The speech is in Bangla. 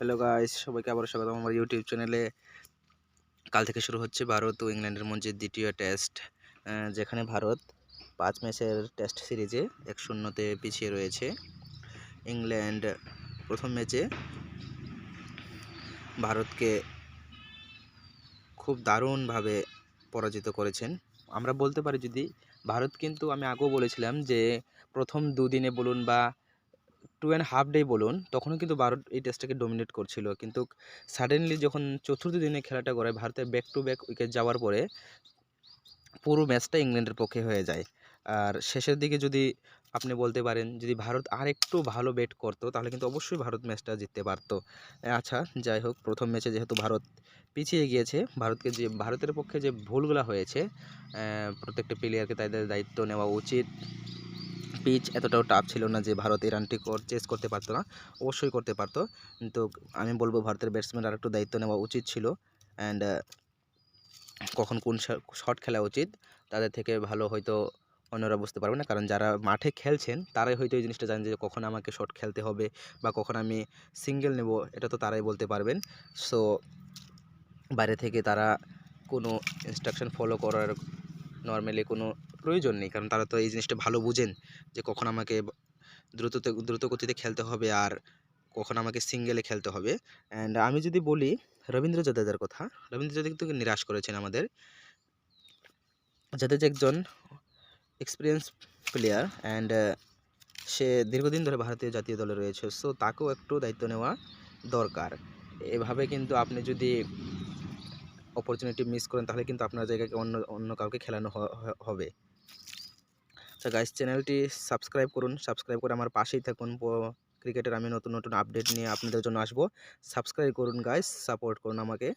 হ্যালো গাইস, সবাইকে আবারও স্বাগতম আমার ইউটিউব চ্যানেলে। কাল থেকে শুরু হচ্ছে ভারত ও ইংল্যান্ডের মধ্যে দ্বিতীয় টেস্ট, যেখানে ভারত 5 ম্যাচের টেস্ট সিরিজে 1-0-তে পিছিয়ে রয়েছে। ইংল্যান্ড প্রথম ম্যাচে ভারতকে খুব দারুণভাবে পরাজিত করেছেন। আমরা বলতে পারি, যদি ভারত, কিন্তু আমি আগেও বলেছিলাম যে প্রথম দুদিনে বলুন বা 2.5 ডে বলুন, তখনও কিন্তু ভারত এই টেস্টটাকে ডমিনেট করছিল। কিন্তু সাডেনলি যখন চতুর্থ দিনে খেলাটা করে, ভারতের ব্যাক টু ব্যাক উইকেট যাওয়ার পরে পুরো ম্যাচটা ইংল্যান্ডের পক্ষে হয়ে যায়। আর শেষের দিকে যদি আপনি বলতে পারেন, যদি ভারত আর একটু ভালো ব্যাট করতো তাহলে কিন্তু অবশ্যই ভারত ম্যাচটা জিততে পারতো। আচ্ছা, যাই হোক, প্রথম ম্যাচে যেহেতু ভারত পিছিয়ে গিয়েছে, ভারতের পক্ষে যে ভুলগুলো হয়েছে, প্রত্যেকটা প্লেয়ারকে তাদের দায়িত্ব নেওয়া উচিত। পিচ এতটাও টাফ ছিল না যে ভারত এই রানটি চেস করতে পারতো না, অবশ্যই করতে পারতো। কিন্তু আমি বলবো ভারতের ব্যাটসম্যান আর একটু দায়িত্ব নেওয়া উচিত ছিল। অ্যান্ড কখন কোন শট খেলা উচিত তাদের থেকে ভালো হয়তো অন্যরা বুঝতে পারবে না, কারণ যারা মাঠে খেলছেন তারাই হয়তো এই জিনিসটা জানেন যে কখন আমাকে শট খেলতে হবে বা কখন আমি সিঙ্গেল নেব, এটা তো তারাই বলতে পারবেন। সো বাইরে থেকে তারা কোনো ইনস্ট্রাকশন ফলো করার নর্মালি কোনো প্রয়োজন নেই, কারণ তারা তো এই জিনিসটা ভালো বুঝেন যে কখন আমাকে দ্রুত গতিতে খেলতে হবে আর কখন আমাকে সিঙ্গেলে খেলতে হবে। অ্যান্ড আমি যদি বলি রবীন্দ্র জাদেজার কথা, রবীন্দ্র জাদেজা কিন্তু নিরাশ করেছেন আমাদের। জাদেজা একজন এক্সপিরিয়েন্স প্লেয়ার, অ্যান্ড সে দীর্ঘদিন ধরে ভারতীয় জাতীয় দলে রয়েছে। সো তাকেও একটু দায়িত্ব নেওয়া দরকার। এভাবে কিন্তু আপনি যদি অপরচুনিটি মিস করেন তাহলে কিন্তু আপনার জায়গায় অন্য অন্য কাউকে খেলানো হবে। আচ্ছা গাইস, চ্যানেলটি সাবস্ক্রাইব করুন, সাবস্ক্রাইব করে আমার পাশেই থাকুন। ক্রিকেটের আমি নতুন নতুন আপডেট নিয়ে আপনাদের জন্য আসবো। সাবস্ক্রাইব করুন গাইস, সাপোর্ট করুন আমাকে।